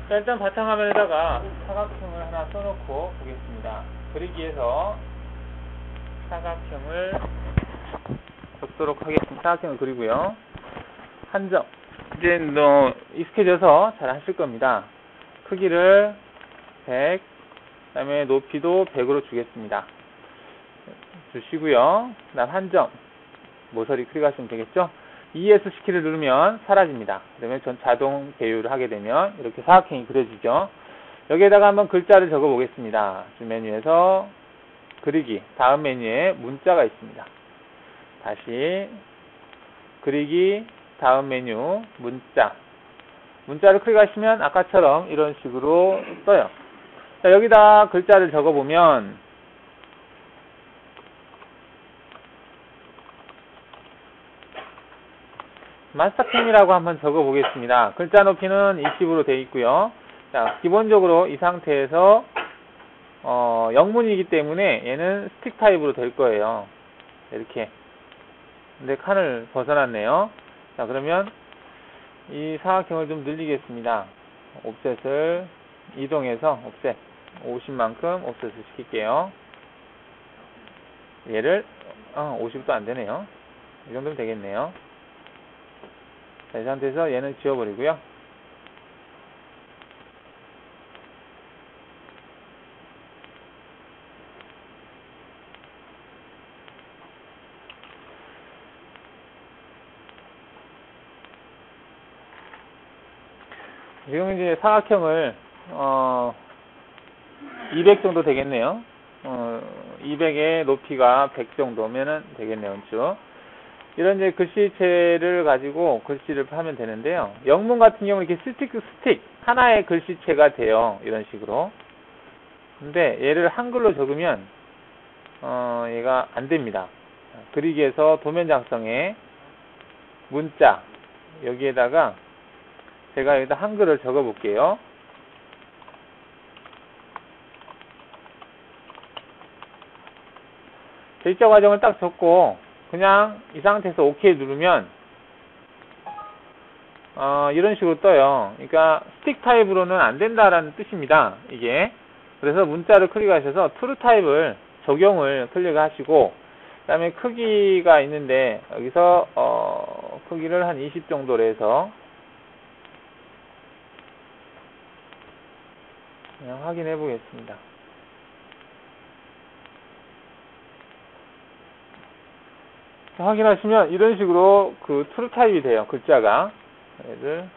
자, 일단 바탕화면에다가 사각형을 하나 써놓고 보겠습니다. 그리기에서 사각형을 적도록 하겠습니다. 사각형을 그리고요. 한 점. 이제 익숙해져서 잘 하실 겁니다. 크기를 100, 그 다음에 높이도 100으로 주겠습니다. 주시고요. 그 다음 한 점. 모서리 클릭하시면 되겠죠? ESC 키를 누르면 사라집니다. 그러면 자동 배율을 하게 되면 이렇게 사각형이 그려지죠. 여기에다가 한번 글자를 적어 보겠습니다. 주 메뉴에서 그리기, 다음 메뉴에 문자가 있습니다. 다시 그리기, 다음 메뉴 문자. 문자를 클릭하시면 아까처럼 이런 식으로 떠요. 자, 여기다 글자를 적어 보면 마스터캠이라고 한번 적어 보겠습니다. 글자 높이는 20으로 되어 있고요. 자, 기본적으로 이 상태에서 영문이기 때문에 얘는 스틱 타입으로 될 거예요. 이렇게. 근데 칸을 벗어났네요. 자, 그러면 이 사각형을 좀 늘리겠습니다. 옵셋을 이동해서 옵셋 50만큼 옵셋을 시킬게요. 얘를 50도 안 되네요. 이 정도면 되겠네요. 자, 이 상태에서 얘는 지워버리고요. 지금 이제 사각형을 200 정도 되겠네요. 200의 높이가 100 정도면은 되겠네요. 쭉. 이런 이제 글씨체를 가지고 글씨를 하면 되는데요. 영문 같은 경우는 이렇게 스틱 하나의 글씨체가 돼요. 이런 식으로. 근데 얘를 한글로 적으면 얘가 안 됩니다. 그리기에서 도면 작성에 문자 여기에다가 제가 여기다 한글을 적어 볼게요. 글자 과정을 딱 적고 그냥 이 상태에서 OK 누르면 이런 식으로 떠요. 그러니까 스틱 타입으로는 안 된다라는 뜻입니다. 이게. 그래서 문자를 클릭하셔서 트루 타입을 적용을 클릭하시고 그 다음에 크기가 있는데 여기서 크기를 한 20 정도로 해서 그냥 확인해 보겠습니다. 확인하시면 이런 식으로 그 트루 타입이 돼요. 글자가. 얘를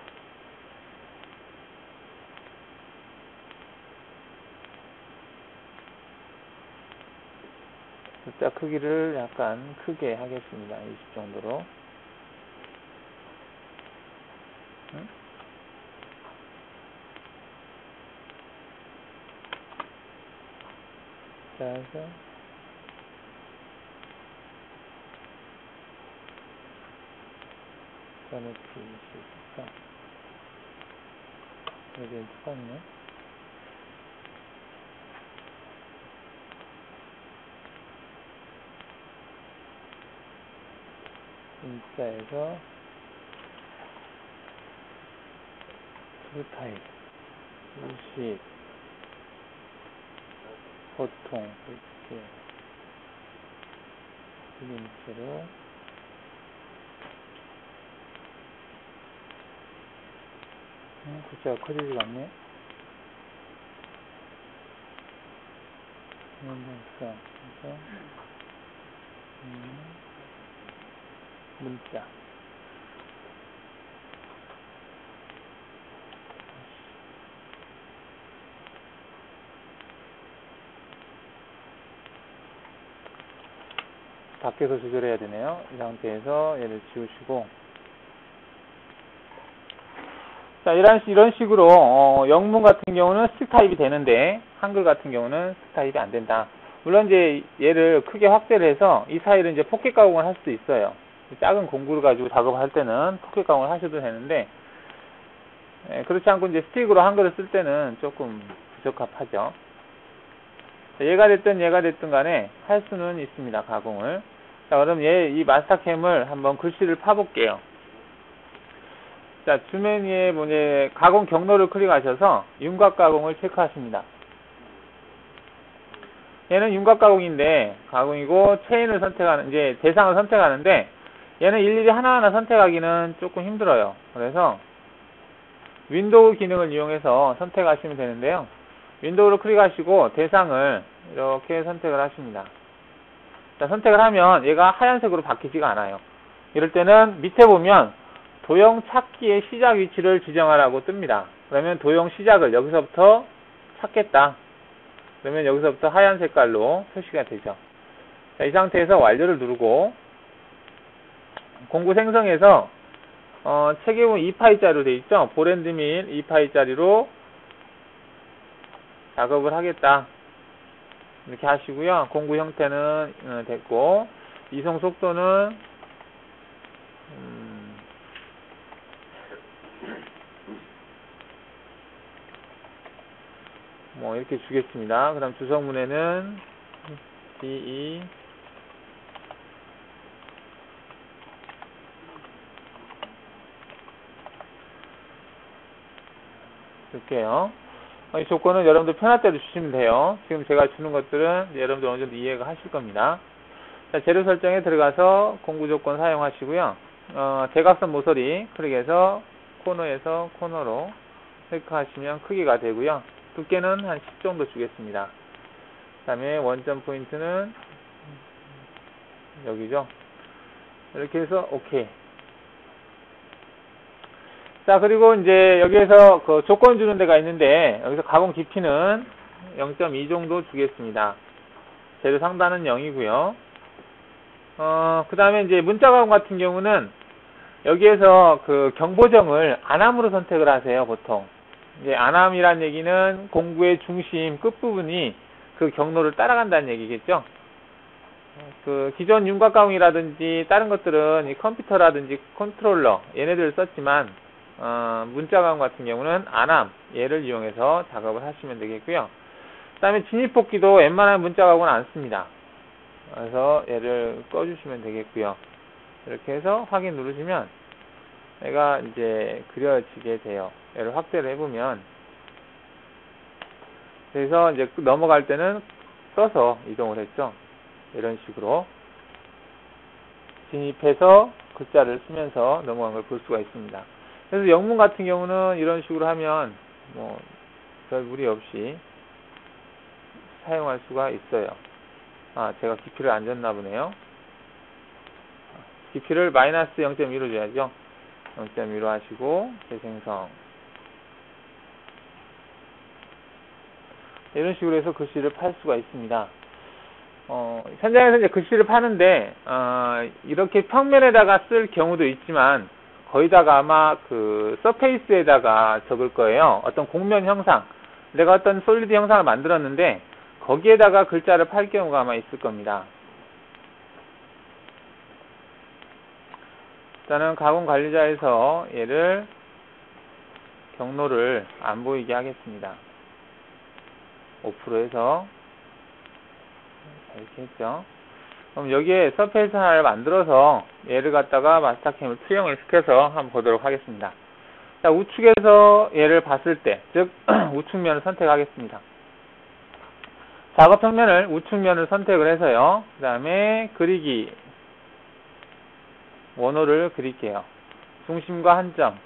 글자 크기를 약간 크게 하겠습니다. 20 정도로. 자, 해서 높이 24. 여기에 똑같네. 문자에서 트루 타입 20 보통 이렇게 그림체로 글자가 커지지가 않네. 그래서 문자 밖에서 조절해야 되네요. 이 상태에서 얘를 지우시고 자, 이런 식으로 영문 같은 경우는 스틱 타입이 되는데 한글 같은 경우는 스틱 타입이 안 된다. 물론 이제 얘를 크게 확대를 해서 이 사이를 이제 포켓 가공을 할 수도 있어요. 작은 공구를 가지고 작업을 할 때는 포켓 가공을 하셔도 되는데 그렇지 않고 이제 스틱으로 한글을 쓸 때는 조금 부적합하죠. 얘가 됐든 간에 할 수는 있습니다. 가공을. 자, 그럼 이 마스터캠을 한번 글씨를 파볼게요. 자, 주머니에 뭐냐, 가공 경로를 클릭하셔서 윤곽 가공을 체크하십니다. 얘는 윤곽 가공인데, 가공이고, 체인을 선택하는, 이제 대상을 선택하는데, 얘는 일일이 하나하나 선택하기는 조금 힘들어요. 그래서, 윈도우 기능을 이용해서 선택하시면 되는데요. 윈도우를 클릭하시고, 대상을 이렇게 선택을 하십니다. 자, 선택을 하면 얘가 하얀색으로 바뀌지가 않아요. 이럴 때는 밑에 보면, 도형 찾기의 시작 위치를 지정하라고 뜹니다. 그러면 도형 시작을 여기서부터 찾겠다. 그러면 여기서부터 하얀 색깔로 표시가 되죠. 자, 이 상태에서 완료를 누르고 공구 생성해서 체계본 2파이짜리로 되어 있죠. 보랜드 밀 2파이짜리로 작업을 하겠다. 이렇게 하시고요. 공구 형태는 됐고 이송 속도는 뭐 이렇게 주겠습니다. 그 다음 주성문에는 DE 줄게요. 이 조건은 여러분들 편할 대로 주시면 돼요. 지금 제가 주는 것들은 여러분들 어느 정도 이해가 하실 겁니다. 자, 재료 설정에 들어가서 공구 조건 사용하시고요. 대각선 모서리 클릭해서 코너에서 코너로 클릭하시면 크기가 되고요. 두께는 한 10 정도 주겠습니다. 그 다음에 원점 포인트는 여기죠. 이렇게 해서 OK. 자, 그리고 이제 여기에서 그 조건 주는 데가 있는데 여기서 가공 깊이는 0.2 정도 주겠습니다. 재료 상단은 0이고요. 그 다음에 이제 문자 가공 같은 경우는 여기에서 그 경보정을 안함으로 선택을 하세요, 보통. 이제 안함이란 얘기는 공구의 중심 끝부분이 그 경로를 따라간다는 얘기겠죠. 그 기존 윤곽 가공이라든지 다른 것들은 이 컴퓨터라든지 컨트롤러 얘네들을 썼지만 문자 가공 같은 경우는 안함 얘를 이용해서 작업을 하시면 되겠고요. 그 다음에 진입복귀도 웬만한 문자 가공은 안 씁니다. 그래서 얘를 꺼주시면 되겠고요. 이렇게 해서 확인 누르시면 얘가 이제 그려지게 돼요. 얘를 확대를 해보면 그래서 이제 넘어갈 때는 써서 이동을 했죠. 이런 식으로 진입해서 글자를 쓰면서 넘어간 걸 볼 수가 있습니다. 그래서 영문 같은 경우는 이런 식으로 하면 뭐 별 무리 없이 사용할 수가 있어요. 제가 깊이를 안 줬나 보네요. 깊이를 마이너스 0.2로 줘야죠. 0.2로 하시고 재생성 이런 식으로 해서 글씨를 팔 수가 있습니다. 현장에서 이제 글씨를 파는데 이렇게 평면에다가 쓸 경우도 있지만 거의다가 아마 그 서페이스에다가 적을 거예요. 어떤 곡면 형상, 내가 어떤 솔리드 형상을 만들었는데 거기에다가 글자를 팔 경우가 아마 있을 겁니다. 일단은 가공 관리자에서 얘를 경로를 안 보이게 하겠습니다. 5% 해서 이렇게 했죠. 그럼 여기에 서페이스 하나를 만들어서 얘를 갖다가 마스터캠을 투영을 시켜서 한번 보도록 하겠습니다. 자, 우측에서 얘를 봤을 때, 즉 우측면을 선택하겠습니다. 작업 평면을 우측면을 선택을 해서요. 그 다음에 그리기 원호를 그릴게요. 중심과 한 점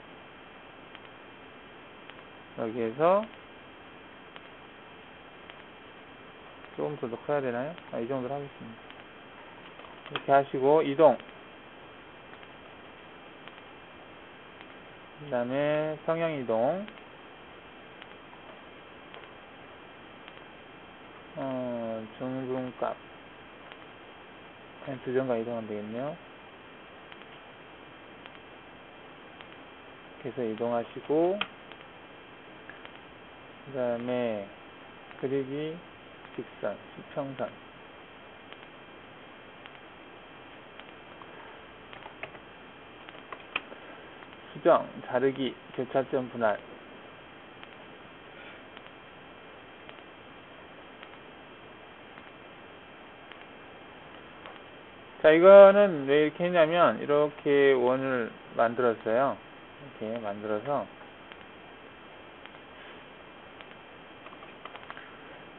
여기에서 조금 더 커야 되나요? 이 정도로 하겠습니다. 이렇게 하시고 이동 그 다음에 성형 이동 중분값 그냥 두 점과 이동하면 되겠네요. 이렇게 해서 이동하시고 그 다음에 그리기 직선, 수평선 수정, 자르기, 교차점 분할 자, 이거는 왜 이렇게 했냐면 이렇게 원을 만들었어요. 이렇게 만들어서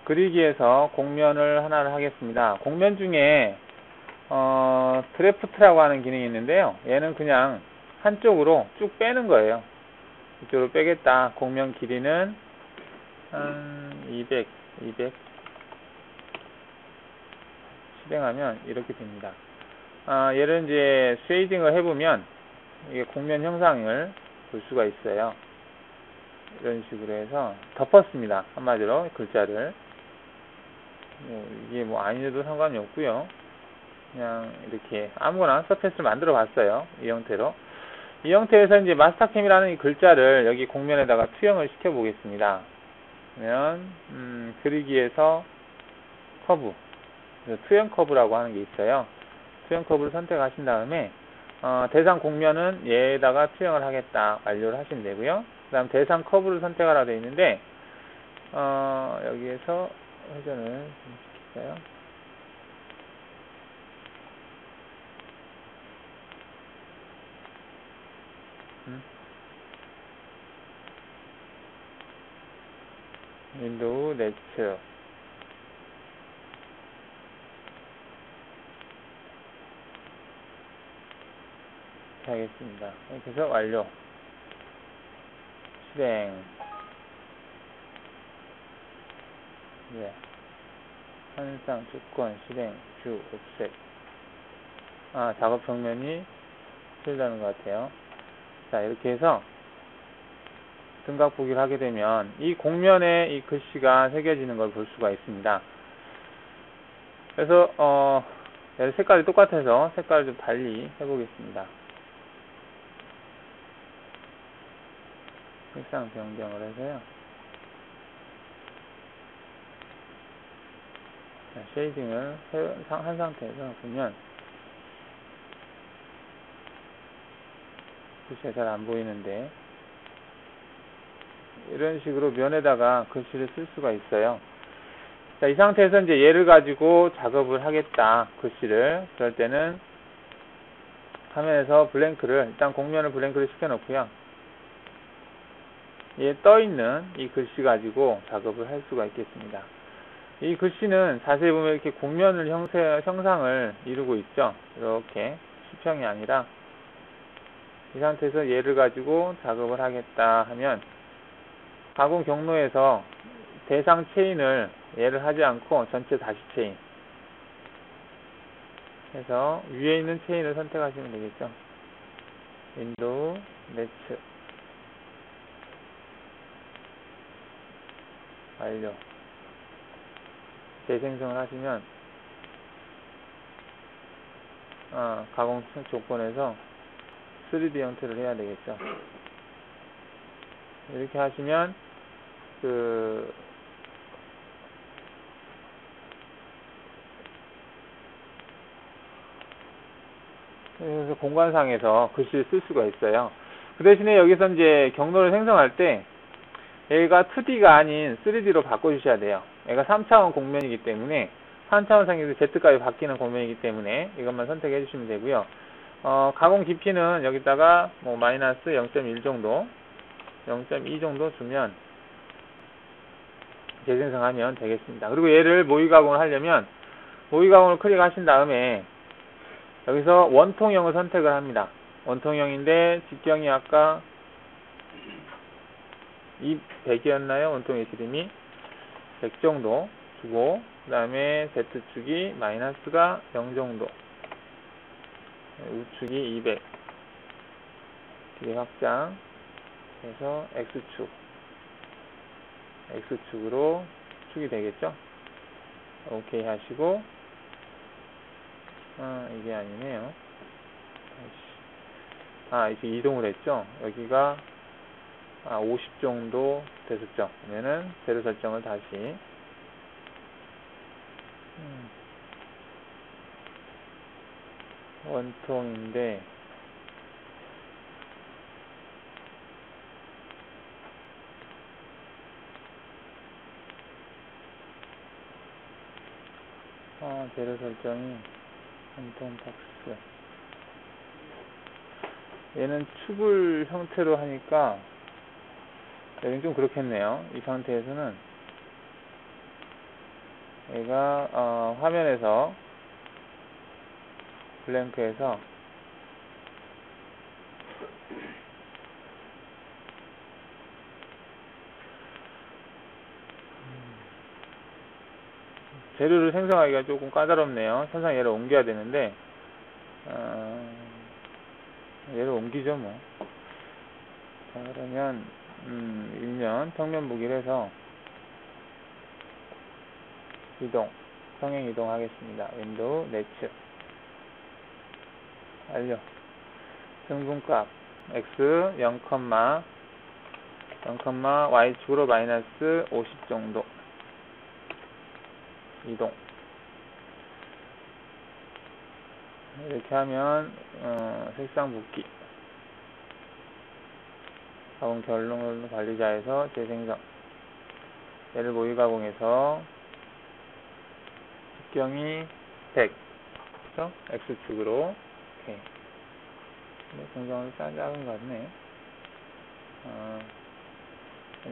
그리기에서 공면을 하나를 하겠습니다. 공면 중에 드래프트라고 하는 기능이 있는데요. 얘는 그냥 한쪽으로 쭉 빼는 거예요. 이쪽으로 빼겠다. 공면 길이는 한 200 실행하면 이렇게 됩니다. 얘를 이제 쉐이딩을 해보면 이게 공면 형상을 볼 수가 있어요. 이런 식으로 해서 덮었습니다. 한마디로 글자를. 이게 뭐 아니어도 상관이 없고요. 그냥 이렇게 아무거나 서페스를 만들어 봤어요. 이 형태로. 이 형태에서 이제 마스터캠이라는 이 글자를 여기 공면에다가 투영을 시켜 보겠습니다. 그러면 그리기에서 커브, 투영 커브라고 하는 게 있어요. 투영 커브를 선택하신 다음에 대상 공면은 얘에다가 투영을 하겠다. 완료를 하시면 되고요. 그 다음 대상 커브를 선택하라 되어 있는데 여기에서 회전을 좀 시킬까요? 윈도우 네츠 하겠습니다. 이렇게 해서 완료. 실행. 네. 현상 조건 실행 뷰 옵셋. 작업 평면이 틀리다는 것 같아요. 자, 이렇게 해서 등각 보기를 하게 되면 이 공면에 이 글씨가 새겨지는 걸 볼 수가 있습니다. 그래서 색깔이 똑같아서 색깔을 좀 달리 해보겠습니다. 색상 변경을 해서요. 자, 쉐이딩을 한 상태에서 보면 글씨가 잘 안 보이는데 이런 식으로 면에다가 글씨를 쓸 수가 있어요. 자, 이 상태에서 이제 얘를 가지고 작업을 하겠다. 글씨를. 그럴 때는 화면에서 블랭크를 일단 공면을 블랭크를 시켜 놓고요. 얘 떠 있는 이 글씨 가지고 작업을 할 수가 있겠습니다. 이 글씨는 자세히 보면 이렇게 공면을 형상을 이루고 있죠. 이렇게 수평이 아니라 이 상태에서 얘를 가지고 작업을 하겠다 하면 가공 경로에서 대상 체인을 얘를 하지 않고 전체 다시 체인 해서 위에 있는 체인을 선택하시면 되겠죠. 윈도우 네츠 완료. 재생성을 하시면 가공 조건에서 3D 형태를 해야 되겠죠. 이렇게 하시면 그래서 공간상에서 글씨를 쓸 수가 있어요. 그 대신에 여기서 이제 경로를 생성할 때 얘가 2D가 아닌 3D로 바꿔주셔야 돼요. 얘가 3차원 공면이기 때문에 3차원 상에서 Z값이 바뀌는 공면이기 때문에 이것만 선택해 주시면 되고요. 가공 깊이는 여기다가 뭐 마이너스 0.1 정도 0.2 정도 주면 재생성하면 되겠습니다. 그리고 얘를 모의 가공을 하려면 모의 가공을 클릭하신 다음에 여기서 원통형을 선택을 합니다. 원통형인데 직경이 아까 100이었나요? 원통의 지름이 100 정도 주고 그 다음에 Z축이 마이너스가 0 정도 우축이 200 길이 확장 해서 X축으로 축이 되겠죠? 오케이 하시고 이게 아니네요. 이제 이동을 했죠? 여기가 50 정도 됐었죠? 그러면은 세로 설정을 다시 원통인데 세로 설정이 원통 박스 얘는 축을 형태로 하니까 여긴 좀 그렇겠네요. 이 상태에서는 얘가 화면에서 블랭크에서 재료를 생성하기가 조금 까다롭네요. 선상 얘를 옮겨야 되는데 얘를 옮기죠 뭐. 자, 그러면 일면 평면 보기를 해서 이동, 평행 이동하겠습니다. 윈도우 네츠 완료. 등분값 x 0, y축으로 마이너스 50 정도 이동. 이렇게 하면 색상 붓기 가공 결론 관리자에서 재생성, 얘를 모의 가공해서 직경이 100, 그렇죠? X축으로. 오케이. 공정은 작은 것 같네.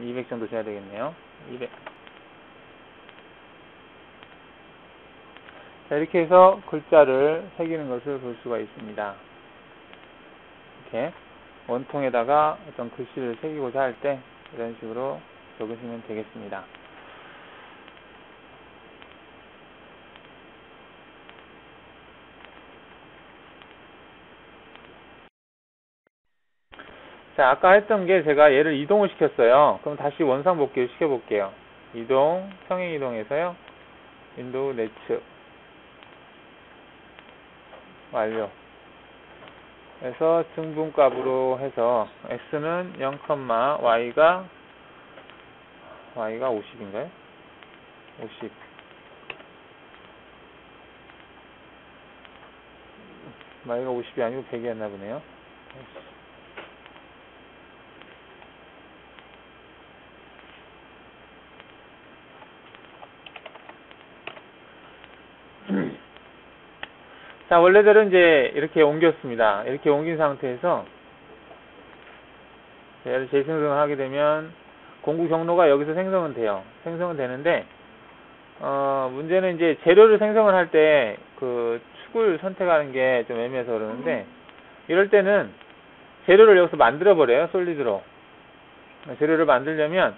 200 정도 줘야 되겠네요. 200. 자, 이렇게 해서 글자를 새기는 것을 볼 수가 있습니다. 이렇게 원통에다가 어떤 글씨를 새기고자 할 때 이런 식으로 적으시면 되겠습니다. 자, 아까 했던 게 제가 얘를 이동을 시켰어요. 그럼 다시 원상 복귀를 시켜볼게요. 이동, 평행 이동해서요. 윈도우 네츠 완료. 그래서 증분값으로 해서 x는 0, y가 50인가요? 50. y가 50이 아니고 100이었나 보네요. 자, 원래대로 이제 이렇게 옮겼습니다. 이렇게 옮긴 상태에서 얘를 재생성을 하게 되면 공구 경로가 여기서 생성은 돼요. 생성은 되는데 문제는 이제 재료를 생성을 할 때 그 축을 선택하는 게 좀 애매해서 그러는데, 이럴 때는 재료를 여기서 만들어 버려요. 솔리드로. 재료를 만들려면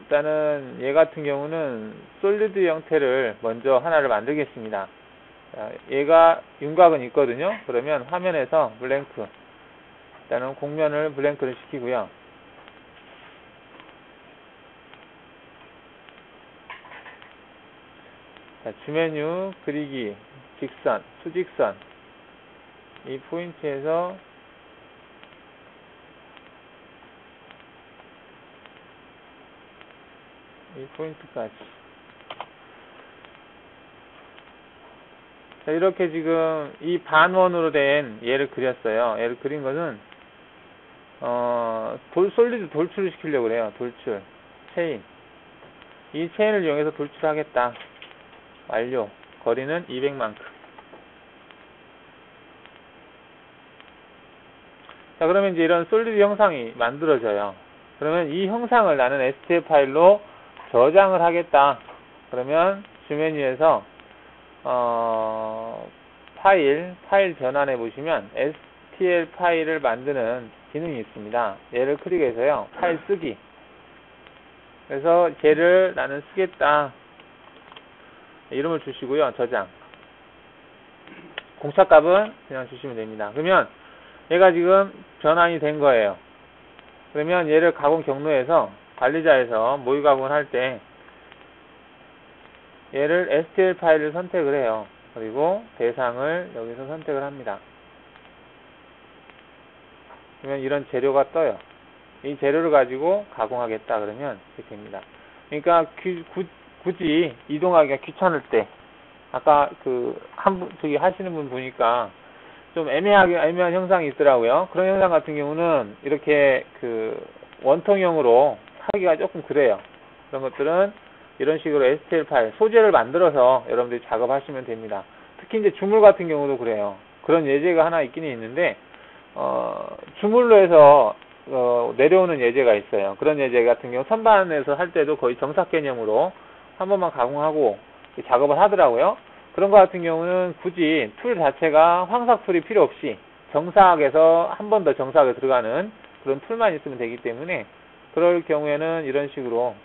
일단은 얘 같은 경우는 솔리드 형태를 먼저 하나를 만들겠습니다. 자, 얘가 윤곽은 있거든요. 그러면 화면에서 블랭크, 일단은 공면을 블랭크를 시키고요. 자, 주메뉴, 그리기, 직선, 수직선, 이 포인트에서 이 포인트까지. 자, 이렇게 지금 이 반원으로 된 얘를 그렸어요. 얘를 그린 것은 솔리드 돌출을 시키려고 그래요. 돌출, 체인. 이 체인을 이용해서 돌출하겠다. 완료. 거리는 200만큼. 자, 그러면 이제 이런 솔리드 형상이 만들어져요. 그러면 이 형상을 나는 STL 파일로 저장을 하겠다. 그러면 주메뉴에서 파일 전환해 보시면 STL 파일을 만드는 기능이 있습니다. 얘를 클릭해서요. 파일 쓰기. 그래서 쟤를 나는 쓰겠다. 이름을 주시고요. 저장. 공차값은 그냥 주시면 됩니다. 그러면 얘가 지금 변환이 된 거예요. 그러면 얘를 가공 경로에서 관리자에서 모의 가공을 할 때 얘를 STL 파일을 선택을 해요. 그리고 대상을 여기서 선택을 합니다. 그러면 이런 재료가 떠요. 이 재료를 가지고 가공하겠다 그러면 이렇게 됩니다. 그러니까 굳이 이동하기가 귀찮을 때, 아까 저기 하시는 분 보니까 좀 애매한 형상이 있더라고요. 그런 형상 같은 경우는 이렇게 원통형으로 하기가 조금 그래요. 그런 것들은 이런 식으로 STL 파일, 소재를 만들어서 여러분들이 작업하시면 됩니다. 특히 이제 주물 같은 경우도 그래요. 그런 예제가 하나 있긴 있는데, 주물로 해서 내려오는 예제가 있어요. 그런 예제 같은 경우 선반에서 할 때도 거의 정삭 개념으로 한 번만 가공하고 작업을 하더라고요. 그런 것 같은 경우는 굳이 툴 자체가 황삭 툴이 필요 없이 정삭에서 한 번 더 정삭에 들어가는 그런 툴만 있으면 되기 때문에, 그럴 경우에는 이런 식으로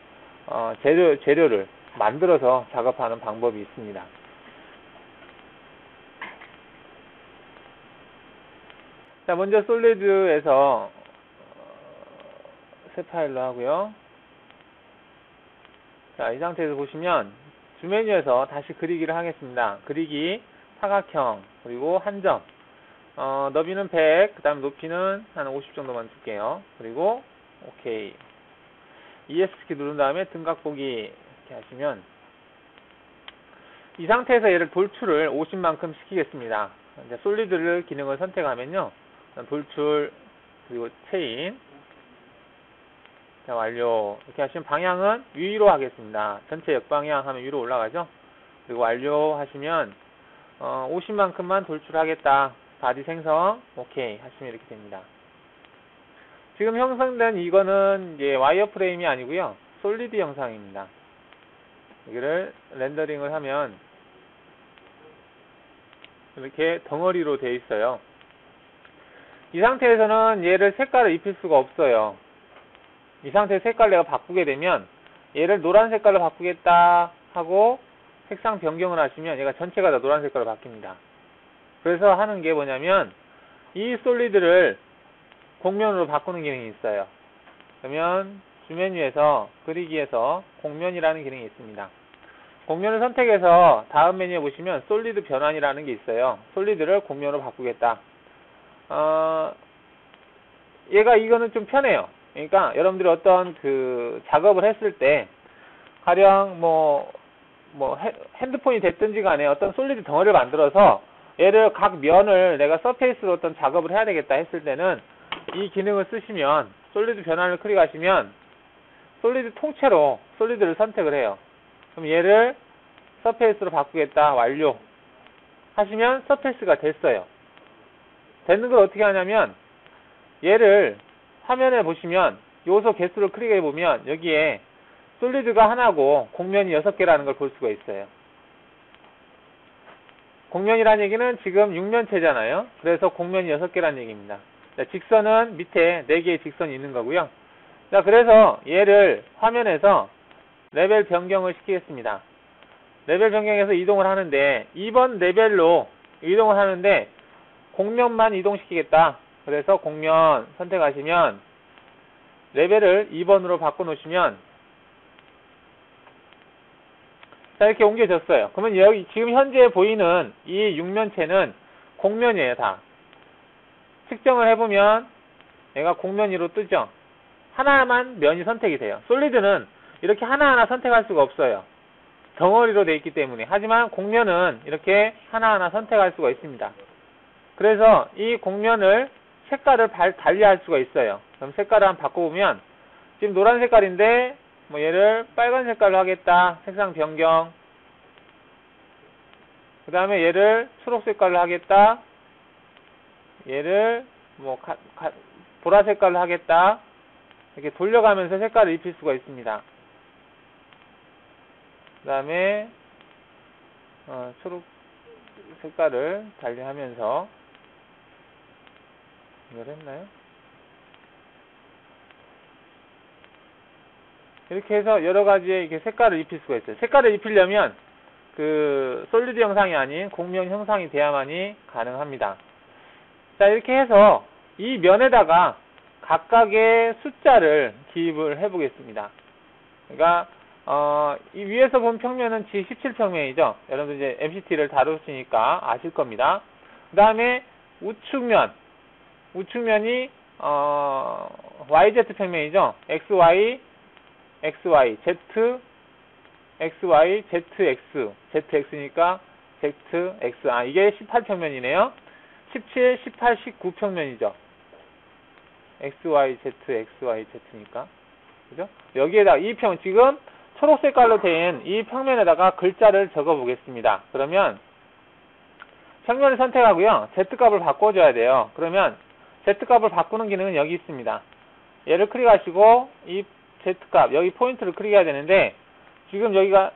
재료를 만들어서 작업하는 방법이 있습니다. 자, 먼저 솔리드에서 새 파일로 하고요. 자, 이 상태에서 보시면 주 메뉴에서 다시 그리기를 하겠습니다. 그리기, 사각형, 그리고 한 점. 너비는 100, 그 다음 높이는 한 50 정도만 줄게요. 그리고 오케이. ESC 누른 다음에 등각 보기 이렇게 하시면, 이 상태에서 얘를 돌출을 50만큼 시키겠습니다. 이제 솔리드를 기능을 선택하면요, 돌출, 그리고 체인. 자, 완료. 이렇게 하시면 방향은 위로 하겠습니다. 전체 역방향 하면 위로 올라가죠. 그리고 완료 하시면 50만큼만 돌출하겠다. 바디 생성, 오케이 하시면 이렇게 됩니다. 지금 형성된 이거는 이제 와이어프레임이 아니고요, 솔리드 영상입니다. 이거를 렌더링을 하면 이렇게 덩어리로 되어 있어요. 이 상태에서는 얘를 색깔을 입힐 수가 없어요. 이 상태에서 색깔을 내가 바꾸게 되면, 얘를 노란 색깔로 바꾸겠다 하고 색상 변경을 하시면 얘가 전체가 다 노란 색깔로 바뀝니다. 그래서 하는 게 뭐냐면, 이 솔리드를 곡면으로 바꾸는 기능이 있어요. 그러면 주 메뉴에서 그리기에서 곡면이라는 기능이 있습니다. 곡면을 선택해서 다음 메뉴에 보시면 솔리드 변환이라는 게 있어요. 솔리드를 곡면으로 바꾸겠다. 얘가 이거는 좀 편해요. 그러니까 여러분들이 어떤 그 작업을 했을 때, 가령 핸드폰이 됐든지 간에 어떤 솔리드 덩어리를 만들어서 얘를 각 면을 내가 서페이스로 어떤 작업을 해야 되겠다 했을 때는 이 기능을 쓰시면, 솔리드 변환을 클릭하시면 솔리드 통째로 솔리드를 선택을 해요. 그럼 얘를 서페이스로 바꾸겠다, 완료 하시면 서페이스가 됐어요. 되는 걸 어떻게 하냐면, 얘를 화면에 보시면 요소 개수를 클릭해 보면 여기에 솔리드가 하나고 곡면이 6개라는 걸 볼 수가 있어요. 곡면이라는 얘기는 지금 육면체잖아요. 그래서 곡면이 6개라는 얘기입니다. 자, 직선은 밑에 4개의 직선이 있는 거고요. 자, 그래서 얘를 화면에서 레벨 변경을 시키겠습니다. 레벨 변경해서 이동을 하는데, 2번 레벨로 이동을 하는데 곡면만 이동시키겠다. 그래서 곡면 선택하시면 레벨을 2번으로 바꿔놓으시면, 자, 이렇게 옮겨졌어요. 그러면 여기 지금 현재 보이는 이 육면체는 곡면이에요, 다. 측정을 해보면 얘가 곡면으로 뜨죠. 하나만 면이 선택이 돼요. 솔리드는 이렇게 하나하나 선택할 수가 없어요. 덩어리로 되어 있기 때문에. 하지만 곡면은 이렇게 하나하나 선택할 수가 있습니다. 그래서 이 곡면을 색깔을 달리할 수가 있어요. 그럼 색깔을 한번 바꿔보면, 지금 노란 색깔인데 얘를 빨간 색깔로 하겠다. 색상 변경. 그 다음에 얘를 초록 색깔로 하겠다. 얘를 보라 색깔로 하겠다. 이렇게 돌려가면서 색깔을 입힐 수가 있습니다. 그 다음에 초록 색깔을 달리하면서, 이걸 했나요? 이렇게 해서 여러 가지의 이렇게 색깔을 입힐 수가 있어요. 색깔을 입히려면 그 솔리드 형상이 아닌 곡면 형상이 돼야만이 가능합니다. 자, 이렇게 해서 이 면에다가 각각의 숫자를 기입을 해 보겠습니다. 그러니까 이 위에서 본 평면은 G17평면이죠. 여러분들 이제 MCT를 다루시니까 아실 겁니다. 그 다음에 우측면이 YZ 평면이죠. XY, Z, XY, ZX, ZX니까 ZX. 이게 18평면이네요. 17, 18, 19평면이죠. XY, Z, XY, Z니까. 그죠? 여기에다가 지금 초록 색깔로 된 이 평면에다가 글자를 적어 보겠습니다. 그러면 평면을 선택하고요. Z값을 바꿔줘야 돼요. 그러면 Z값을 바꾸는 기능은 여기 있습니다. 얘를 클릭하시고 이 Z값, 여기 포인트를 클릭해야 되는데 지금 여기가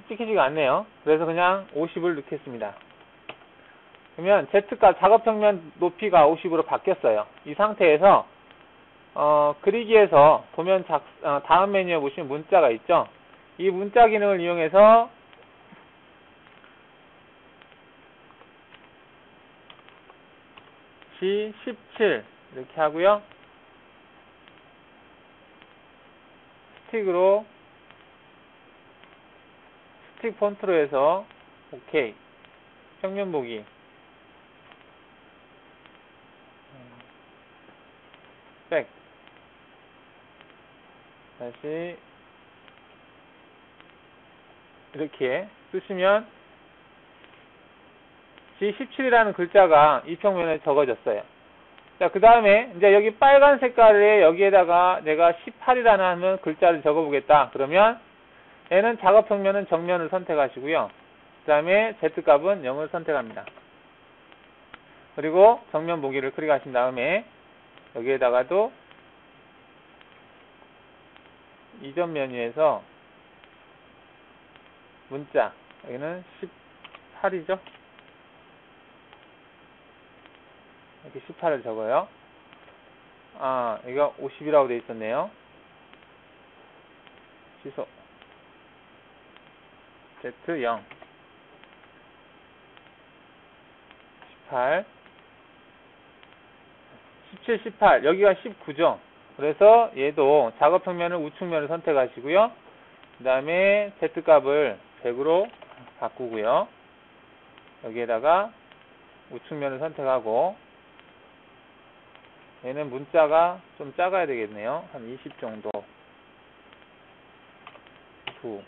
찍히지가 않네요. 그래서 그냥 50을 넣겠습니다. 그러면 Z값, 작업평면 높이가 50으로 바뀌었어요. 이 상태에서 그리기에서 도면 다음 메뉴에 보시면 문자가 있죠. 이 문자 기능을 이용해서 G17 이렇게 하고요. 스틱 폰트로 해서 OK. 평면 보기. 백. 다시 이렇게 쓰시면 G17이라는 글자가 이 평면에 적어졌어요. 자, 그 다음에 이제 여기 빨간 색깔에 여기에다가 내가 18이라는 글자를 적어보겠다. 그러면 얘는 작업평면은 정면을 선택하시고요. 그 다음에 Z값은 0을 선택합니다. 그리고 정면 보기를 클릭하신 다음에 여기에다가도 이전 메뉴에서 문자, 여기는 18이죠. 이렇게 18을 적어요. 여기가 50이라고 되어 있었네요. 취소. Z0 18 17, 18 여기가 19죠. 그래서 얘도 작업평면을 우측면을 선택하시고요. 그 다음에 Z값을 100으로 바꾸고요. 여기에다가 우측면을 선택하고 얘는 문자가 좀 작아야 되겠네요. 한 20 정도. 9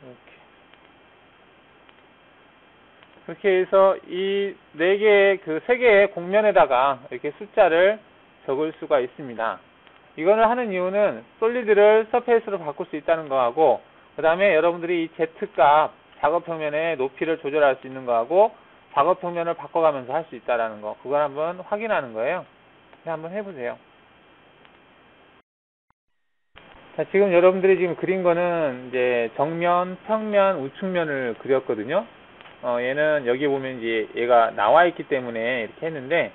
이렇게. 그렇게 해서 이 4개의, 그 3개의 공면에다가 이렇게 숫자를 적을 수가 있습니다. 이거를 하는 이유는 솔리드를 서페이스로 바꿀 수 있다는 거하고, 그 다음에 여러분들이 이 Z값, 작업평면의 높이를 조절할 수 있는 거하고, 작업평면을 바꿔가면서 할 수 있다는 거, 그걸 한번 확인하는 거예요. 한번 해보세요. 자, 지금 여러분들이 지금 그린 거는 이제 정면, 평면, 우측면을 그렸거든요. 얘는 여기 보면 이제 얘가 나와 있기 때문에 이렇게 했는데,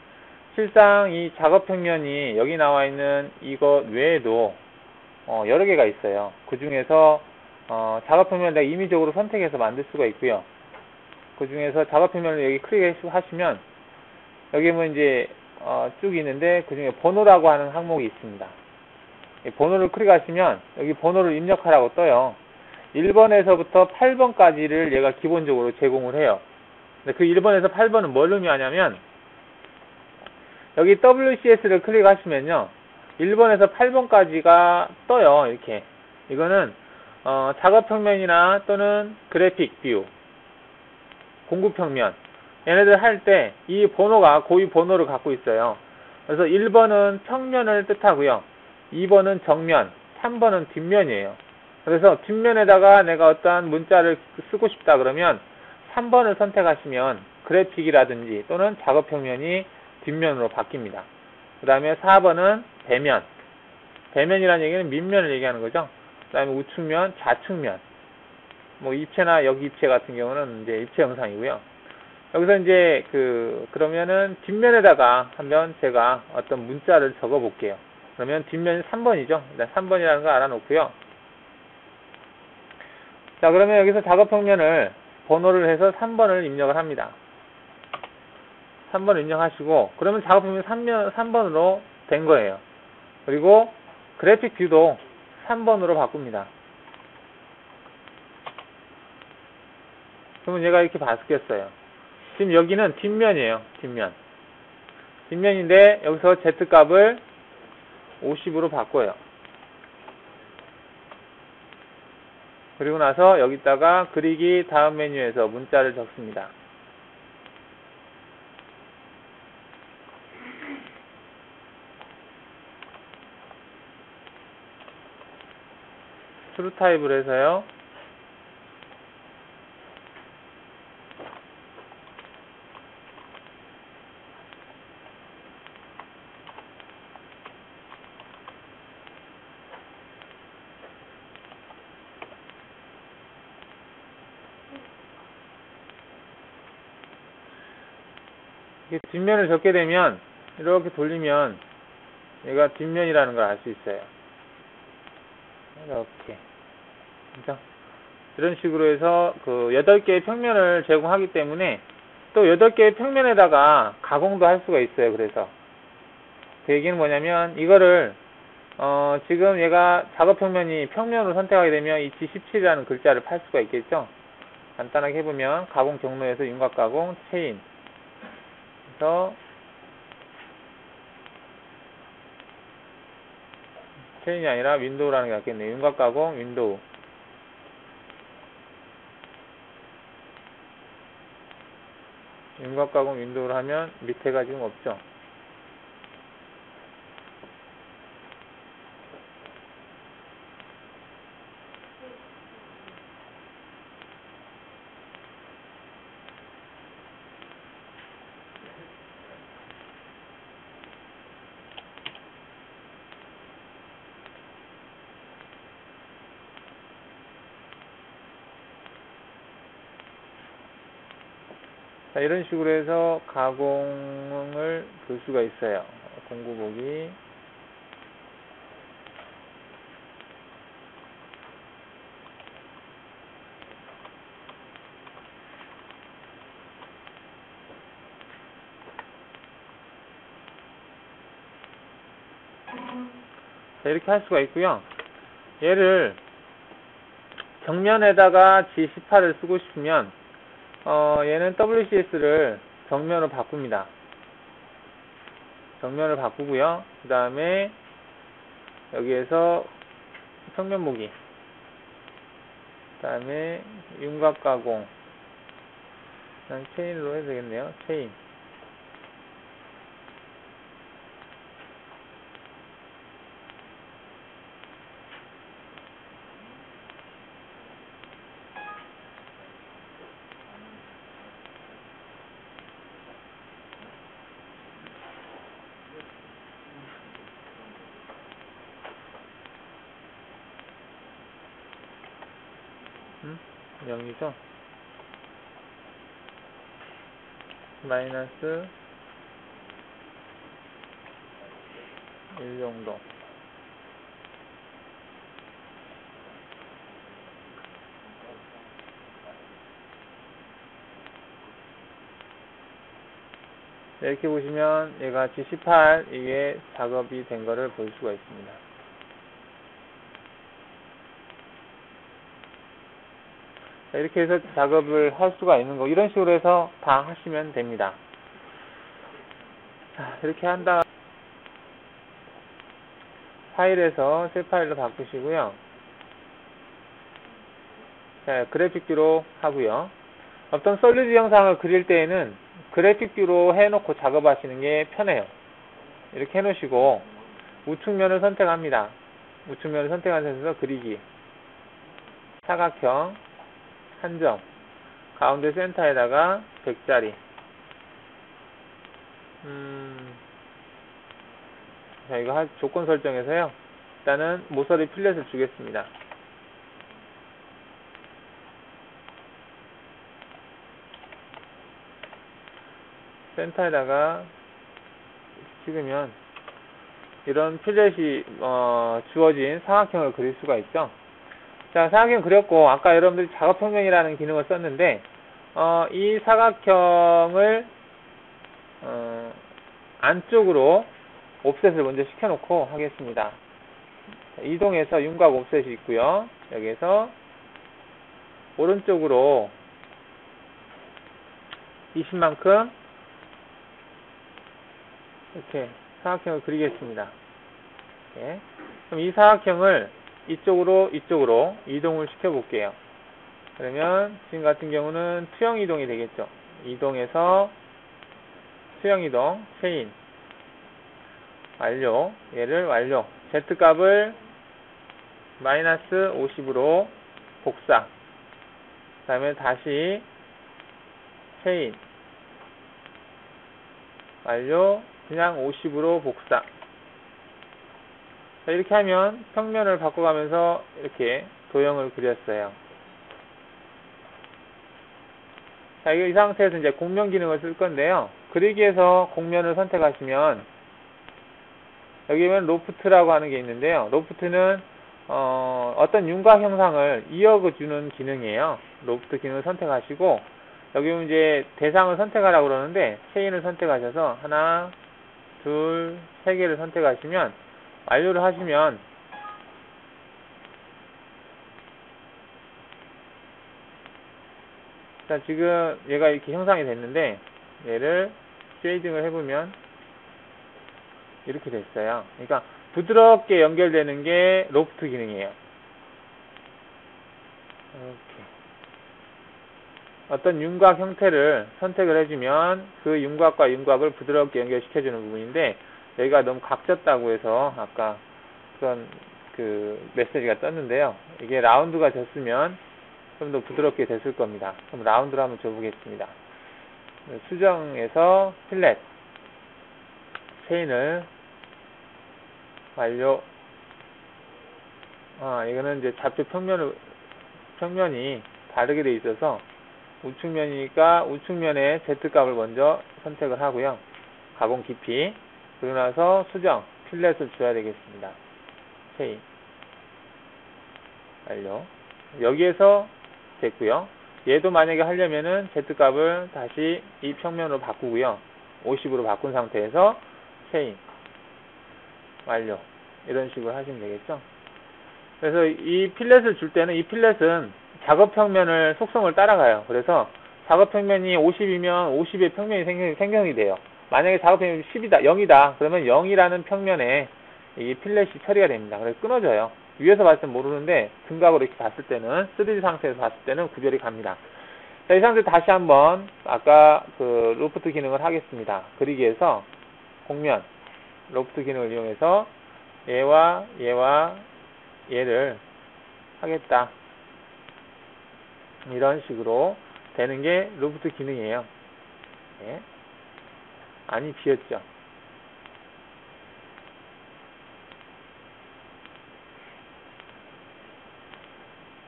실상 이 작업평면이 여기 나와 있는 이것 외에도 여러 개가 있어요. 그 중에서 작업평면을 내가 임의적으로 선택해서 만들 수가 있고요. 그 중에서 작업평면을 여기 클릭하시면 여기 보면 이제 쭉 있는데 그 중에 번호라고 하는 항목이 있습니다. 번호를 클릭하시면 여기 번호를 입력하라고 떠요. 1번에서부터 8번까지를 얘가 기본적으로 제공을 해요. 근데 그 1번에서 8번은 뭘 의미하냐면 여기 WCS를 클릭하시면요 1번에서 8번까지가 떠요. 이렇게. 이거는 작업평면이나 또는 그래픽 뷰, 공구평면 얘네들 할 때 이 번호가 고유 번호를 갖고 있어요. 그래서 1번은 평면을 뜻하고요. 2번은 정면, 3번은 뒷면이에요. 그래서 뒷면에다가 내가 어떠한 문자를 쓰고 싶다 그러면 3번을 선택하시면 그래픽이라든지 또는 작업평면이 뒷면으로 바뀝니다. 그 다음에 4번은 배면. 배면이라는 얘기는 밑면을 얘기하는 거죠. 그 다음에 우측면, 좌측면. 뭐 입체나 여기 입체 같은 경우는 이제 입체 영상이고요. 여기서 이제 그러면은 뒷면에다가 한번 제가 어떤 문자를 적어 볼게요. 그러면 뒷면이 3번이죠. 일단 3번이라는 거 알아놓고요. 자, 그러면 여기서 작업평면을 번호를 해서 3번을 입력을 합니다. 3번 입력하시고, 그러면 작업평면 3번으로 된 거예요. 그리고 그래픽 뷰도 3번으로 바꿉니다. 그러면 얘가 이렇게 바뀌었어요. 지금 여기는 뒷면이에요. 뒷면인데 여기서 Z값을 50으로 바꿔요. 그리고 나서 여기다가 그리기 다음 메뉴에서 문자를 적습니다. 트루 타입을 해서요. 이렇게 뒷면을 적게 되면 이렇게 돌리면 얘가 뒷면이라는 걸 알 수 있어요. 이렇게. 그죠? 이런 식으로 해서 그 8개의 평면을 제공하기 때문에 또 8개의 평면에다가 가공도 할 수가 있어요. 그래서 그 얘기는 뭐냐면 이거를 지금 얘가 작업 평면으로 선택하게 되면 이 G17이라는 글자를 팔 수가 있겠죠. 간단하게 해보면 가공 경로에서 윤곽 가공 체인, 그래서 체인이 아니라 윈도우라는 게 낫겠네요. 윤곽 가공 윈도우. 윤곽 가공 윈도우를 하면 밑에가 지금 없죠. 자, 이런 식으로 해서 가공을 볼 수가 있어요. 공구 보기. 자, 이렇게 할 수가 있고요. 얘를 정면에다가 G18을 쓰고 싶으면 얘는 WCS를 정면으로 바꿉니다. 정면을 바꾸고요. 그 다음에 여기에서 평면 보기, 그 다음에 윤곽 가공, 그냥 체인으로 해도 되겠네요. 체인. 여기죠. 마이너스 1 정도. 이렇게 보시면 얘가 G18 이게 작업이 된 거를 볼 수가 있습니다. 자, 이렇게 해서 작업을 할 수가 있는 거, 이런 식으로 해서 다 하시면 됩니다. 자, 이렇게 한다. 파일에서 새 파일로 바꾸시고요. 자, 그래픽 뷰로 하고요. 어떤 솔리드 영상을 그릴 때에는 그래픽 뷰로 해놓고 작업하시는 게 편해요. 이렇게 해놓으시고 우측면을 선택합니다. 우측면을 선택하셔서 그리기, 사각형 한 점, 가운데 센터에다가 100짜리. 자, 이거 조건 설정해서요. 일단은 모서리 필렛을 주겠습니다. 센터에다가 찍으면 이런 필렛이 주어진 사각형을 그릴 수가 있죠. 자, 사각형 그렸고 아까 여러분들이 작업 평면이라는 기능을 썼는데 이 사각형을 안쪽으로 옵셋을 먼저 시켜놓고 하겠습니다. 이동해서 윤곽 옵셋이 있고요. 여기에서 오른쪽으로 20만큼 이렇게 사각형을 그리겠습니다. 이렇게. 그럼 이 사각형을 이쪽으로 이동을 시켜 볼게요. 그러면 지금 같은 경우는 투영 이동이 되겠죠. 이동해서 투영 이동, 체인, 완료. 얘를 완료. Z 값을 마이너스 50으로 복사. 그 다음에 다시 체인. 완료. 그냥 50으로 복사. 자, 이렇게 하면 평면을 바꿔가면서 이렇게 도형을 그렸어요. 자, 이 상태에서 이제 곡면 기능을 쓸 건데요. 그리기에서 곡면을 선택하시면 여기 보면 로프트라고 하는 게 있는데요. 로프트는 어떤 윤곽 형상을 이어주는 기능이에요. 로프트 기능을 선택하시고 여기 보면 이제 대상을 선택하라고 그러는데 체인을 선택하셔서 하나, 둘, 세 개를 선택하시면 완료를 하시면 자, 지금 얘가 이렇게 형상이 됐는데 얘를 쉐이딩을 해보면 이렇게 됐어요. 그러니까 부드럽게 연결되는 게 로프트 기능이에요. 이렇게 어떤 윤곽 형태를 선택을 해주면 그 윤곽과 윤곽을 부드럽게 연결시켜주는 부분인데 여기가 너무 각졌다고 해서 아까 그런 그 메시지가 떴는데요. 이게 라운드가 됐으면 좀 더 부드럽게 됐을 겁니다. 그럼 라운드로 한번 줘보겠습니다. 수정에서 필렛 체인을 완료. 이거는 이제 좌표 평면이 다르게 돼 있어서 우측면이니까 우측면에 Z값을 먼저 선택을 하고요. 가공 깊이. 그러고 나서 수정 필렛을 줘야 되겠습니다. 체인 완료. 여기에서 됐고요. 얘도 만약에 하려면은 Z값을 다시 이 평면으로 바꾸고요. 50으로 바꾼 상태에서 체인 완료. 이런 식으로 하시면 되겠죠. 그래서 이 필렛을 줄 때는 이 필렛은 작업 평면을 속성을 따라가요. 그래서 작업 평면이 50이면 50의 평면이 생성이 돼요. 만약에 작업 평면이 10이다, 0이다. 그러면 0이라는 평면에 이 필렛이 처리가 됩니다. 그래서 끊어져요. 위에서 봤을 땐 모르는데 등각으로 이렇게 봤을 때는 3D 상태에서 봤을 때는 구별이 갑니다. 자, 이 상태 다시 한번 아까 그 로프트 기능을 하겠습니다. 그리기에서 곡면 로프트 기능을 이용해서 얘와 얘를 하겠다. 이런 식으로 되는 게 로프트 기능이에요. 네. 아니 비었죠.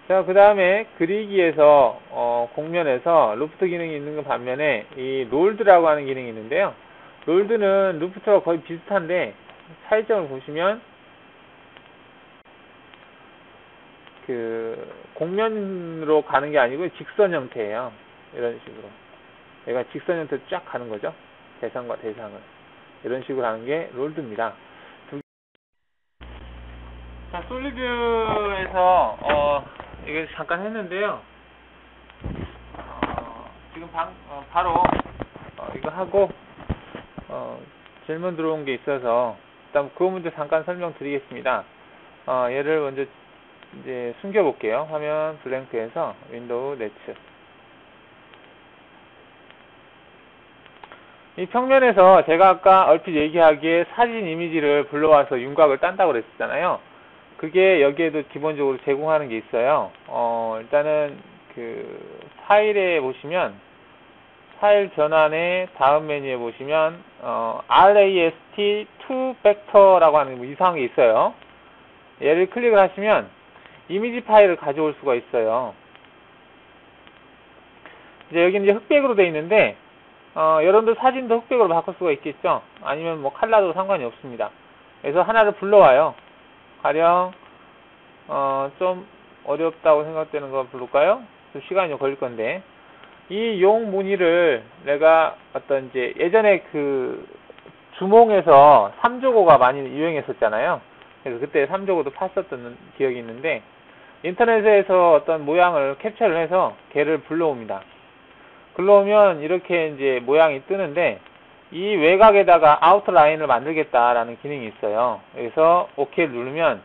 자, 그 다음에 그리기에서 곡면에서 로프트 기능이 있는 것 반면에 이 롤드라고 하는 기능이 있는데요. 롤드는 로프트와 거의 비슷한데 차이점을 보시면 그 곡면으로 가는 게 아니고 직선 형태예요. 이런 식으로 얘가 직선 형태로 쫙 가는 거죠. 대상과 대상을 이런 식으로 하는 게 롤드입니다. 자, 솔리드에서 이거 잠깐 했는데요. 지금 바로 이거 하고 질문 들어온 게 있어서 일단 그 문제 잠깐 설명드리겠습니다. 얘를 먼저 이제 숨겨볼게요. 화면 블랭크에서 윈도우 네츠. 이 평면에서 제가 아까 얼핏 얘기하기에 사진 이미지를 불러와서 윤곽을 딴다고 그랬잖아요. 그게 여기에도 기본적으로 제공하는 게 있어요. 일단은 그 파일에 보시면 파일 전환의 다음 메뉴에 보시면 RAST 2팩터라고 하는 뭐 이상한 게 있어요. 얘를 클릭을 하시면 이미지 파일을 가져올 수가 있어요. 이제 여기는 이제 흑백으로 되어 있는데 여러분들 사진도 흑백으로 바꿀 수가 있겠죠. 아니면 뭐 컬러도 상관이 없습니다. 그래서 하나를 불러와요. 가령 좀 어렵다고 생각되는 거 부를까요? 좀 시간이 좀 걸릴 건데 이 용 무늬를 내가 어떤 이제 예전에 그 주몽에서 3조고가 많이 유행했었잖아요. 그래서 그때 3조고도 팠었던 기억이 있는데 인터넷에서 어떤 모양을 캡처를 해서 걔를 불러옵니다. 불러오면 이렇게 이제 모양이 뜨는데 이 외곽에다가 아웃라인을 만들겠다라는 기능이 있어요. 여기서 OK를 누르면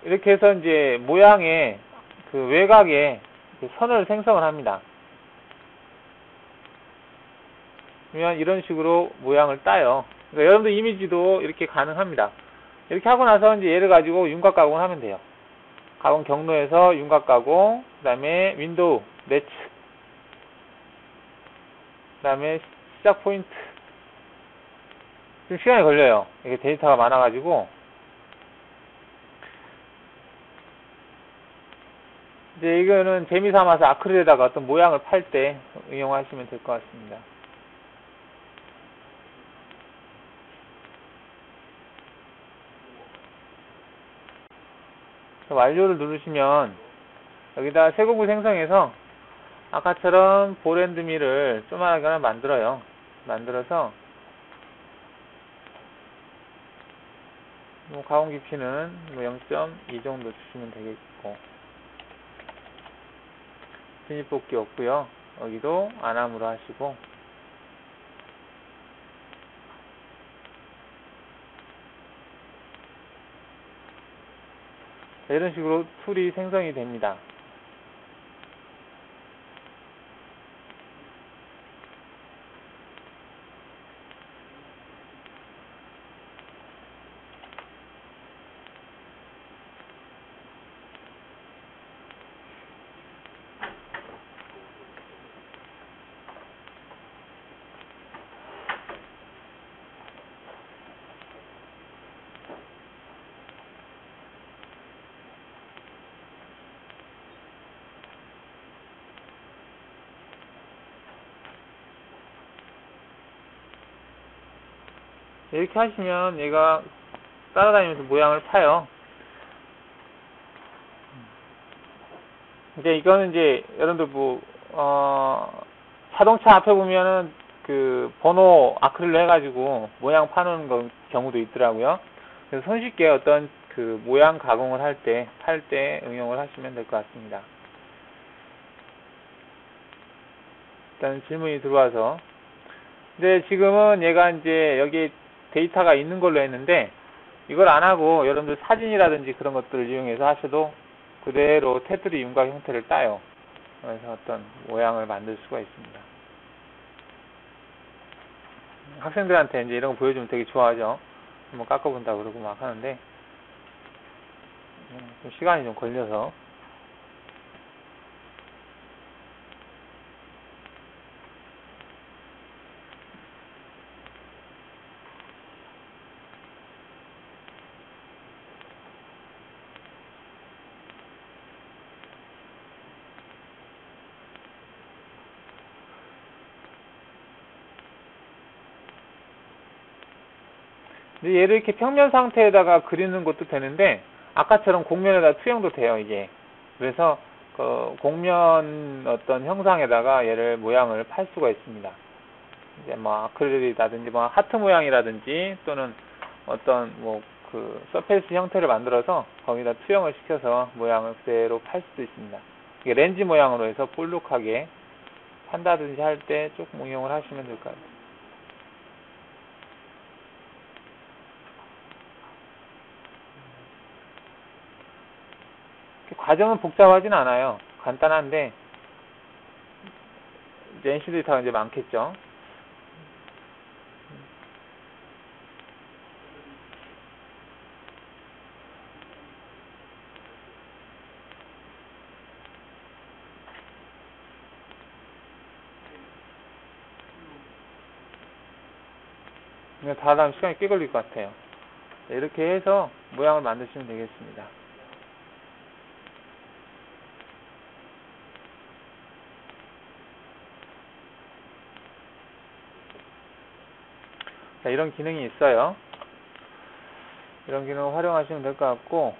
이렇게 해서 이제 모양의 그 외곽에 선을 생성을 합니다. 그러면 이런 식으로 모양을 따요. 그러니까 여러분들 이미지도 이렇게 가능합니다. 이렇게 하고 나서 이제 얘를 가지고 윤곽 가공을 하면 돼요. 가공 경로에서 윤곽 가공, 그 다음에 윈도우, 매치, 그 다음에 시작 포인트. 좀 시간이 걸려요. 이게 데이터가 많아가지고. 이제 이거는 재미 삼아서 아크릴에다가 어떤 모양을 팔 때 응용하시면 될 것 같습니다. 완료를 누르시면 여기다 새 공구 생성해서 아까처럼 볼앤드밀을 조그맣게 하나 만들어요. 만들어서 가공 깊이는 0.2 정도 주시면 되겠고, 진입복귀 없고요. 여기도 안함으로 하시고, 이런 식으로 툴이 생성이 됩니다. 이렇게 하시면 얘가 따라다니면서 모양을 파요. 이제 이거는 이제 여러분들 자동차 앞에 보면은 그 번호 아크릴로 해가지고 모양 파는 경우도 있더라고요. 그래서 손쉽게 어떤 그 모양 가공을 팔 때 응용을 하시면 될 것 같습니다. 일단 질문이 들어와서, 근데 지금은 얘가 이제 여기 데이터가 있는 걸로 했는데, 이걸 안 하고 여러분들 사진이라든지 그런 것들을 이용해서 하셔도 그대로 테두리 윤곽 형태를 따요. 그래서 어떤 모양을 만들 수가 있습니다. 학생들한테 이제 이런 거 보여주면 되게 좋아하죠. 한번 깎아본다 그러고 막 하는데, 좀 시간이 좀 걸려서. 근데 얘를 이렇게 평면 상태에다가 그리는 것도 되는데, 아까처럼 곡면에다 투영도 돼요, 이게. 그래서 그 곡면 어떤 형상에다가 얘를 모양을 팔 수가 있습니다. 이제 뭐 아크릴이라든지 뭐 하트 모양이라든지 또는 어떤 그 서페이스 형태를 만들어서 거기다 투영을 시켜서 모양을 그대로 팔 수도 있습니다. 이게 렌즈 모양으로 해서 볼록하게 판다든지 할 때 조금 응용을 하시면 될 것 같아요. 과정은 복잡하진 않아요. 간단한데 이제 NC 데이터가 이제 많겠죠. 다 하면 시간이 꽤 걸릴 것 같아요. 이렇게 해서 모양을 만드시면 되겠습니다. 자, 이런 기능이 있어요. 이런 기능을 활용하시면 될 것 같고,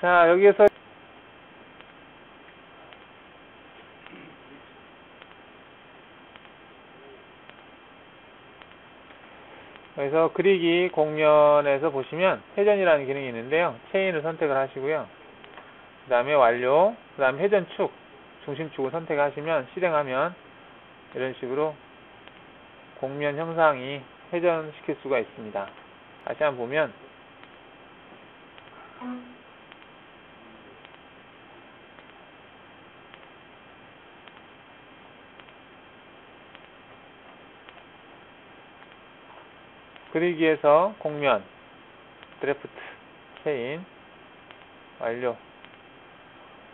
자, 여기에서 그래서 그리기 곡면에서 보시면 회전이라는 기능이 있는데요. 체인을 선택을 하시고요. 그 다음에 완료, 그 다음에 회전축, 중심축을 선택하시면 실행하면 이런 식으로 곡면 형상이 회전시킬 수가 있습니다. 다시 한번 보면 그리기에서 공면, 드래프트, 체인, 완료.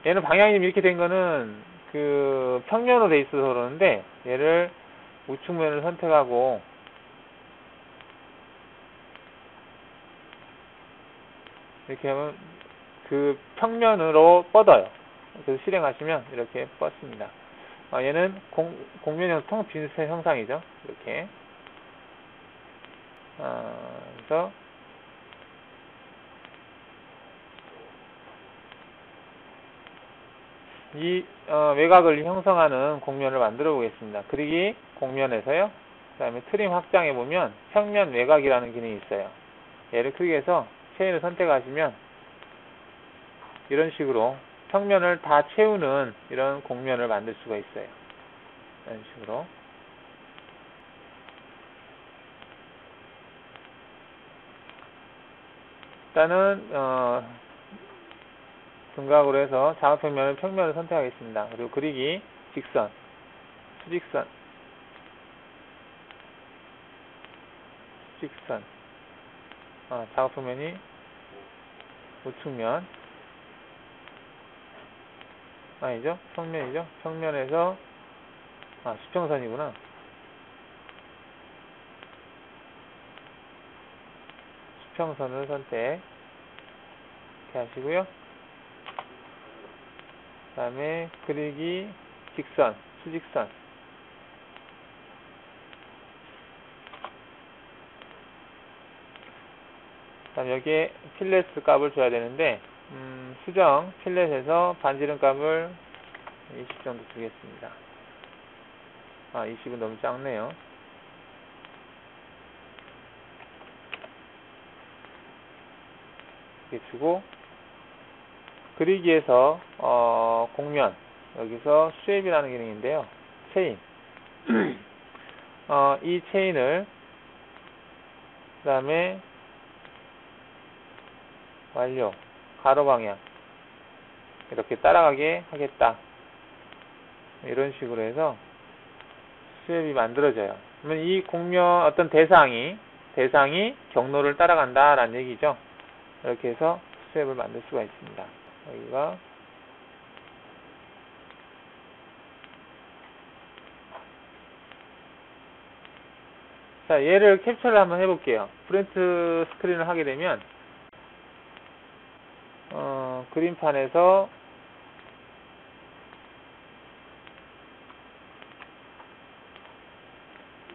얘는 방향이 이렇게 된 거는 그 평면으로 돼 있어서 그러는데 얘를 우측면을 선택하고 이렇게 하면 그 평면으로 뻗어요. 그래서 실행하시면 이렇게 뻗습니다. 얘는 공면 통 빈세 형상이죠. 이렇게. 그래서 이 외곽을 형성하는 공면을 만들어 보겠습니다. 그리기 공면에서요. 그 다음에 트림 확장해 보면 평면 외곽이라는 기능이 있어요. 얘를 클릭해서 체인을 선택하시면 이런 식으로 평면을 다 채우는 이런 공면을 만들 수가 있어요. 이런 식으로. 일단은 등각으로 해서 작업평면을 평면을 선택하겠습니다. 그리고 그리기 직선, 수직선, 수직선. 작업평면이 우측면, 아니죠? 평면이죠? 평면에서 수평선이구나. 수평선을 선택 이렇게 하시고요. 그 다음에 그리기 직선, 수직선. 그 다음 여기에 필렛 값을 줘야 되는데 수정 필렛에서 반지름 값을 20 정도 주겠습니다. 20은 너무 작네요. 이렇게 주고 그리기에서 공면 여기서 쉐입이라는 기능인데요. 체인 이 체인을 그 다음에 완료 가로 방향 이렇게 따라가게 하겠다. 이런 식으로 해서 쉐입이 만들어져요. 그러면 이 공면 어떤 대상이 경로를 따라간다 라는 얘기죠. 이렇게 해서 쉐입을 만들 수가 있습니다. 여기가 자, 얘를 캡처를 한번 해볼게요. 프린트 스크린을 하게 되면 그림판에서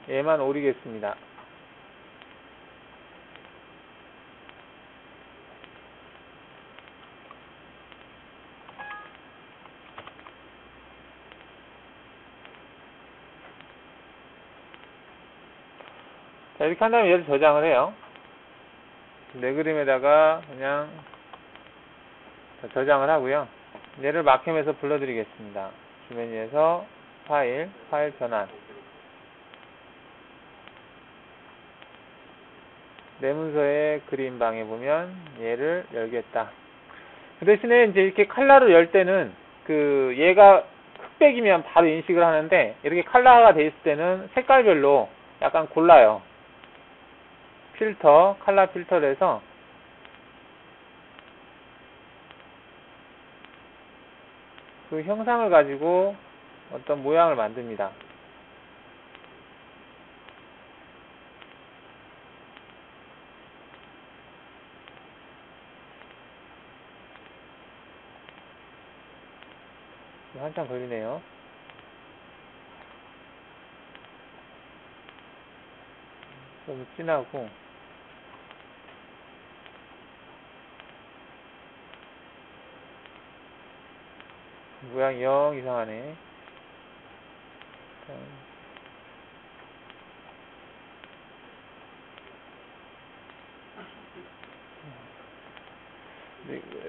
얘만 오리겠습니다. 자, 이렇게 한 다음에 얘를 저장을 해요. 내 그림에다가 그냥 저장을 하고요. 얘를 마캠에서 불러드리겠습니다. 주메뉴에서 파일 변환. 내 문서의 그림방에 보면 얘를 열겠다. 그 대신에 이제 이렇게 칼라로 열 때는 얘가 흑백이면 바로 인식을 하는데 이렇게 칼라가 돼 있을 때는 색깔별로 약간 골라요. 필터, 칼라 필터를 해서 그 형상을 가지고 어떤 모양을 만듭니다. 한참 걸리네요. 너무 진하고 모양이 영 이상하네.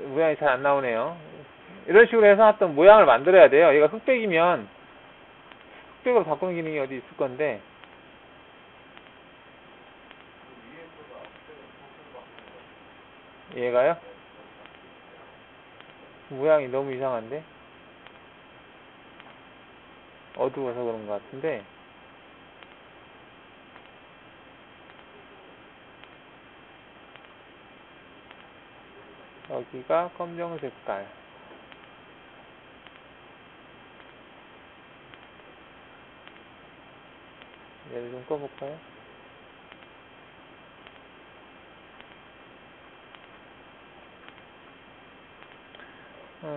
모양이 잘 안 나오네요. 이런 식으로 해서 어떤 모양을 만들어야 돼요. 얘가 흑백이면 흑백으로 바꾸는 기능이 어디 있을 건데 얘가요? 모양이 너무 이상한데? 어두워서 그런 것 같은데. 여기가 검정 색깔. 얘를 좀 꺼볼까요?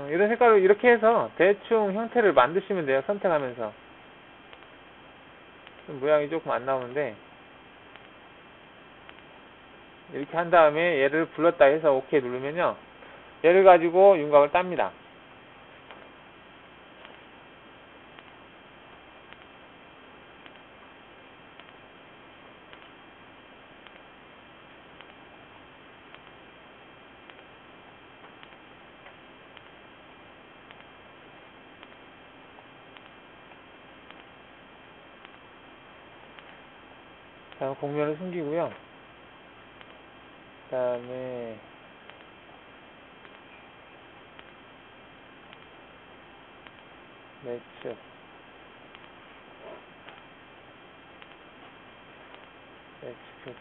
이런 색깔로 이렇게 해서 대충 형태를 만드시면 돼요. 선택하면서. 좀 모양이 조금 안 나오는데, 이렇게 한 다음에 얘를 불렀다 해서 OK 누르면요, 얘를 가지고 윤곽을 땁니다. 다음 곡면을 숨기고요. 그 다음에 매트, 교차.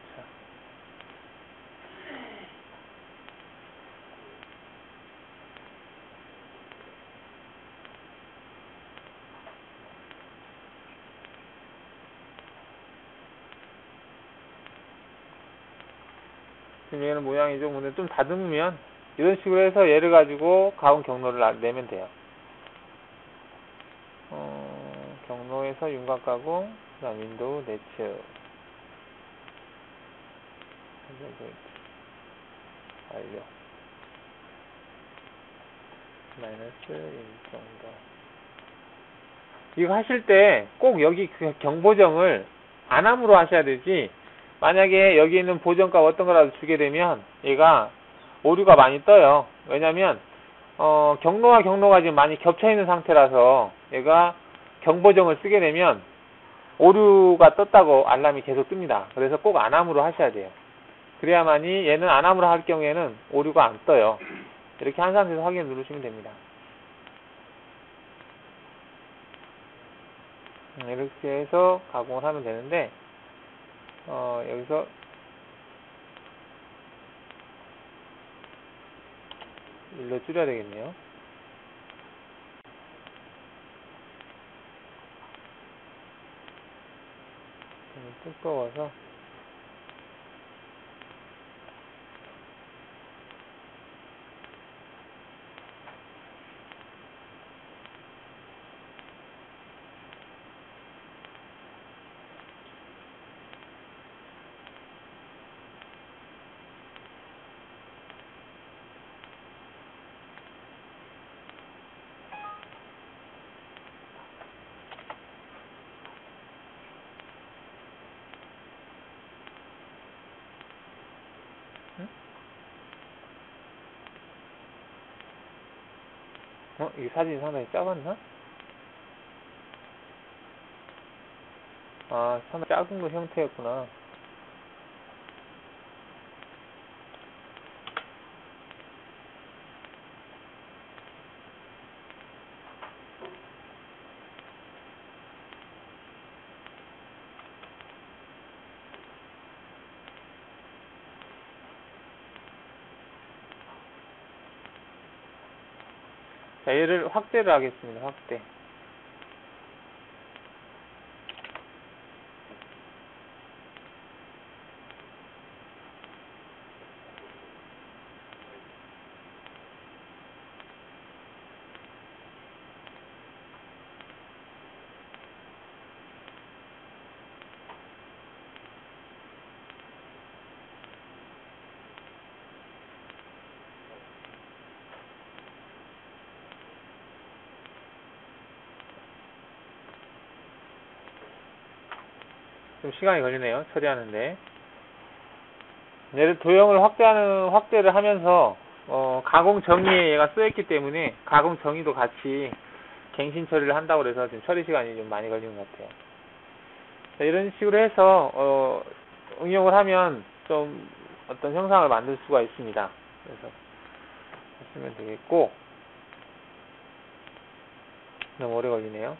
지금 얘는 모양이 좀 다듬으면, 이런 식으로 해서 얘를 가지고 가운 경로를 내면 돼요. 경로에서 윤곽 가공, 그 다음 윈도우, 매트, 완료. 마이너스 1 정도. 이거 하실 때 꼭 여기 그 경보정을 안함으로 하셔야 되지, 만약에 여기 있는 보정값 어떤 거라도 주게 되면 얘가 오류가 많이 떠요. 왜냐면 경로와 경로가 지금 많이 겹쳐 있는 상태라서 얘가 경보정을 쓰게 되면 오류가 떴다고 알람이 계속 뜹니다. 그래서 꼭 안함으로 하셔야 돼요. 그래야만이, 얘는 안함으로 할 경우에는 오류가 안 떠요. 이렇게 한 상태에서 확인 누르시면 됩니다. 이렇게 해서 가공을 하면 되는데, 여기서 일로 줄여야 되겠네요. 두꺼워서 이 사진이 상당히 작았나? 아, 상당히 작은 거 형태였구나. 자, 얘를 확대를 하겠습니다. 확대. 좀 시간이 걸리네요. 처리하는데. 얘를 도형을 확대를 하면서, 가공 정의에 얘가 쓰였기 때문에 가공 정의도 같이 갱신 처리를 한다고 그래서 지금 처리 시간이 좀 많이 걸리는 것 같아요. 자, 이런 식으로 해서, 응용을 하면 좀 어떤 형상을 만들 수가 있습니다. 그래서 하시면 되겠고, 너무 오래 걸리네요.